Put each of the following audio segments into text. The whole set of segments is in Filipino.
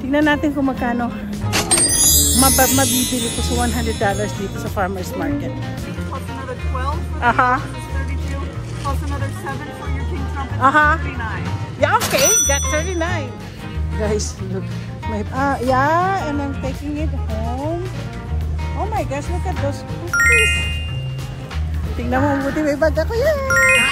Tingnan natin kung magkano mabibili ko sa $100 dito sa farmer's market. Plus another 12 for Aha. this is 32. Plus another 7 for your king trumpet. Aha. 39. Yeah, okay. Got 39. Guys, look. Yeah, and I'm taking it home. Oh my gosh, look at those cookies. Tingnan mo, buti may bag ako. Yay!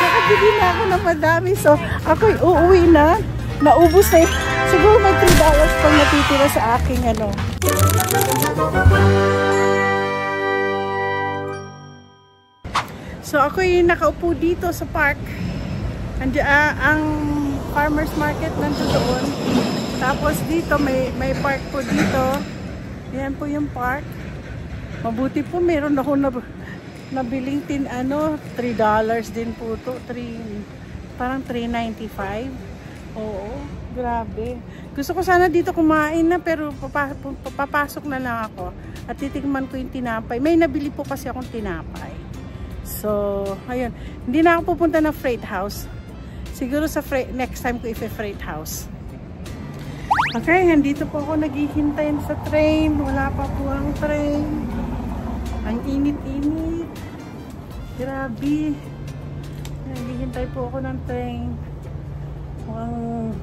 Nakabili na ako ng madami. So, ako'y uuwi na. Naubos na. Siguro may $3 pang natitira sa aking ano. So, ako'y nakaupo dito sa park. Ang farmer's market nandoon. Tapos dito, may park po dito. Yan po yung park. Mabuti po, meron ako nabiling $3 din po to. Parang $3.95. Oo, grabe. Gusto ko sana dito kumain na, pero papasok na lang ako. At titikman ko yung tinapay. May nabili po kasi akong tinapay. So, ayun. Hindi na ako pupunta ng freight house. Siguro sa next time ko i-freight house. Okay, nandito po ako naghihintay sa train. Wala pa po ang train. Ang init-init. Grabe. Naghihintay po ako ng train.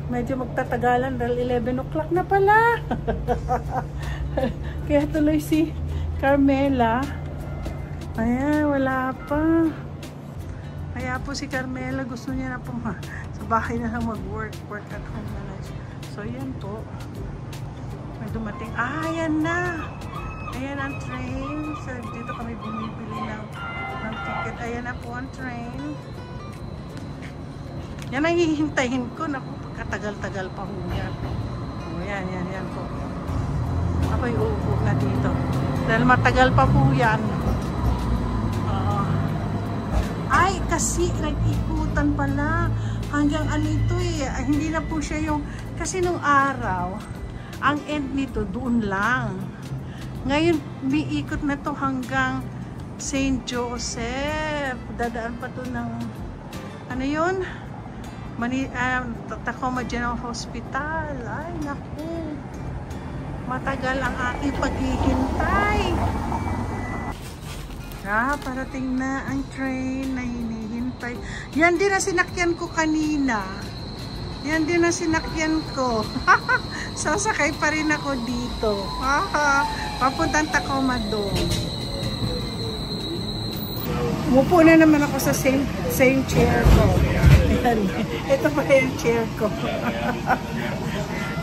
Medyo magtatagalan dahil 11 o'clock na pala. Kaya tuloy si Carmela. Ayan, wala pa. Kaya po si Carmela gusto niya na po sa bahay na lang mag-work at home na lang. So, yan po. May dumating. Ayan na. Ayan ang train. So, dito kami bumibili ng ticket. Ayan na po ang train. Yan ang hihintayin ko. Naku, katagal-tagal pa ho yan. O, yan po. Ako'y uupo na dito. Dahil matagal pa po yan. Ay, kasi nag-ikutan pala. Hanggang ano ito eh. Hindi na po siya yung... Kasi nung araw, ang end nito doon lang. Ngayon, umiikot na to hanggang St. Joseph. Dadaan pa to ng... Ano yun? Tacoma General Hospital. Ay, naku. Matagal ang aking paghihintay. Parating na ang train na hinihintay. Yan din ang sinakyan ko kanina. Yan din ang sinakyan ko. Sasakay pa rin ako dito. Papuntang Tacoma doon. Umupo na naman ako sa same chair ko. Ito pa yung chair ko.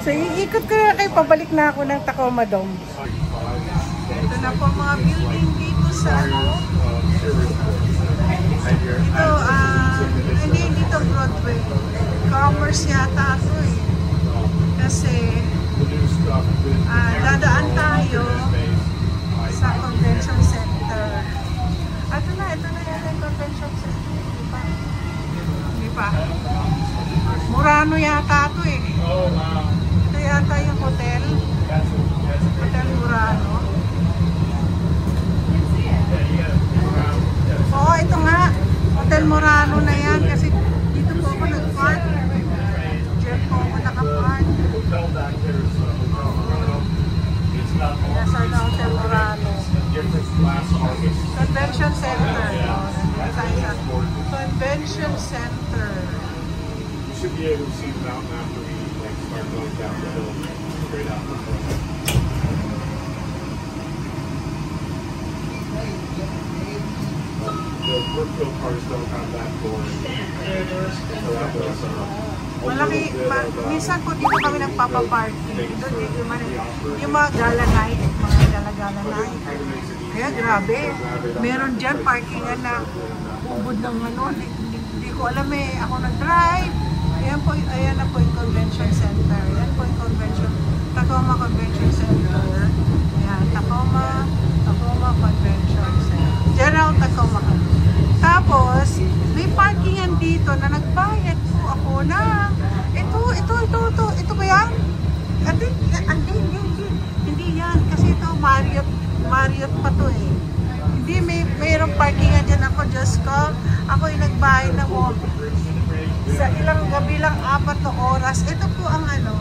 So, iikot ko na kayo. Pabalik na ako ng Tacoma Dome. Ito na po mga building dito sa ano. Ito, hindi dito Broadway. Commerce yata ito eh. Kasi, dadaan tayo sa convention center. Ito na yan yung convention center. Hindi pa. Murano yata ito eh. Ito yata yung hotel. Hotel Murano. Oo, ito nga. Hotel Murano na yan. Kasi dito po ako nag-park. Diyan po ako naka-park. Nasa na Hotel Murano. Convention Center. Convention Center. You should be able to see the mountain after we start going down the hill straight out the front. The Brookfield cars don't have that door. Malaki, minsan po dito kami nagpapaparking. Yung mga gala night, mga gala-gala night. Kaya grabe, meron dyan parkingan na ubod ng ano, hindi ko alam eh, ako nag-drive. Ayan na po yung convention center. Ayan po yung Tacoma Convention Center. Ayan, Tacoma Convention Center. General Tacoma. Tapos, may parkingan dito na nagbayad po ako na ito ba yan? Hindi yan. Kasi ito, Marriott pa to eh. Hindi, mayroong parkingan dyan ako. Diyos ko, ako yung nagbayad na mo. Sa ilang gabi lang, 4 na oras. Ito po ang ano,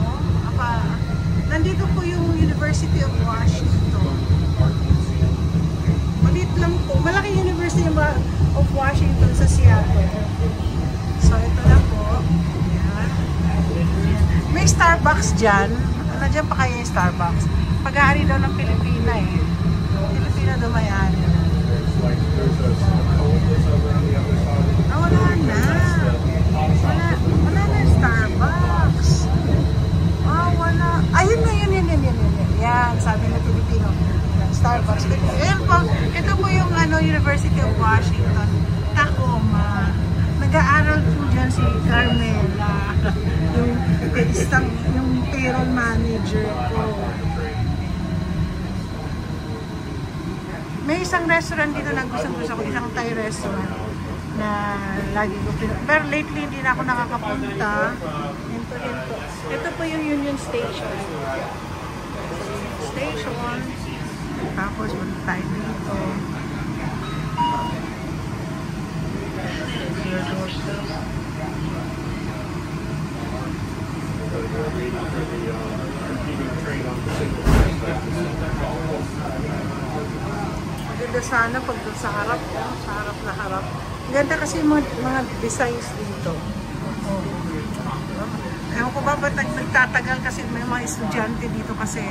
Starbucks dyan. Nandiyan pa kaya yung Starbucks? Pag-aari daw ng Pilipina eh. Pilipina daw may-ari. Wala na. Wala na yung Starbucks. Wala. Ayun na, yun. Yan, sabi na Pilipino. Starbucks. Ayan po, ito po yung University of Washington, Tacoma. Nag-aaral po dyan si Carmela, yung payroll manager ko. May isang restaurant dito na gusto ko, isang Thai restaurant na lagi ko pero lately hindi na ako nakakapunta. Ito po yung Union Station. Tapos punta tayo dito. Maganda sana pag doon sa harap, sa harap na harap. Ganda kasi yung mga designs dito. Ewan ko ba ba't nagtatagal kasi may mga estudyante dito kasi.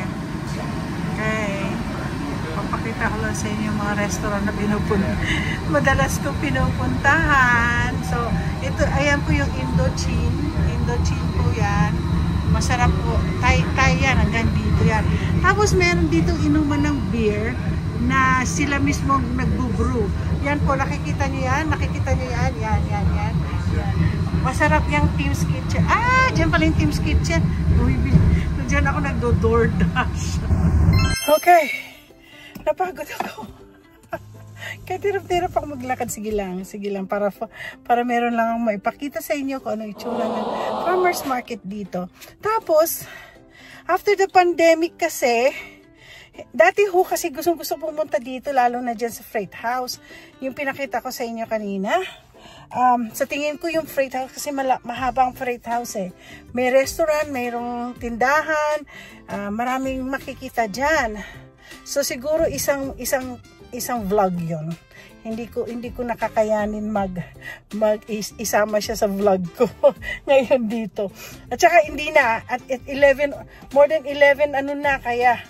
Okay. Papakita ko lang sa inyo yung mga restaurant na madalas ko pinupuntahan. So, ito, ayan po yung Indochine. Indochine po yan. Masarap po. Thai yan, hanggang dito yan. Tapos meron dito inuman ng beer na sila mismo nagbo-brew. Yan po, nakikita nyo yan? Nakikita nyo yan? Yan. Masarap yung Team's Kitchen. Dyan pala yung Team's Kitchen. Diyan ako nagdo-DoorDash. Okay. Napagod ako. Kahit hirap-hirap ako maglakad. Sige lang. Para meron lang akong maipakita sa inyo kung ano itsura ng farmers market dito. Tapos, after the pandemic kasi, dati ho kasi gusto pumunta dito, lalo na dyan sa freight house. Yung pinakita ko sa inyo kanina. Sa tingin ko yung freight house kasi mahabang freight house eh. May restaurant, mayroong tindahan, maraming makikita dyan. So siguro isang vlog 'yon. Hindi ko nakakayanin isama siya sa vlog ko ngayon dito. At saka hindi na at 11 more than 11 na kaya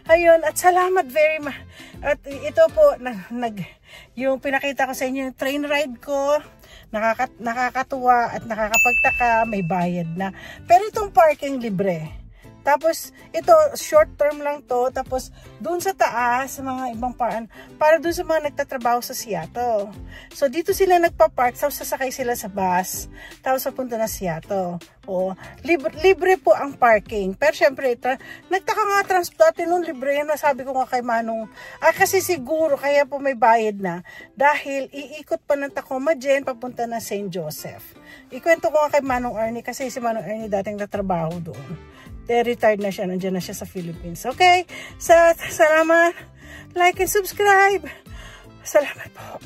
ayun, at salamat very much. At ito po yung pinakita ko sa inyo yung train ride ko. Nakakatuwa at nakakapagtaka, may bayad na. Pero itong parking libre. Tapos, ito, short term lang to. Tapos, dun sa taas, sa mga ibang para dun sa mga nagtatrabaho sa Seattle. So, dito sila nagpa-park. Tapos, sasakay sila sa bus. Tapos, papunta na Seattle. O, libre po ang parking. Pero, syempre, nagtaka nga dati nung libre yan. Nasabi ko nga kay Manong, kasi siguro, kaya po may bayad na. Dahil, iikot pa ng Tacoma Gen, papunta na St. Joseph. Ikwento ko nga kay Manong Ernie, kasi si Manong Ernie dating natrabaho doon. Retired na siya, nandiyan na siya sa Philippines. Okay? Salamat. Like and subscribe. Salamat po.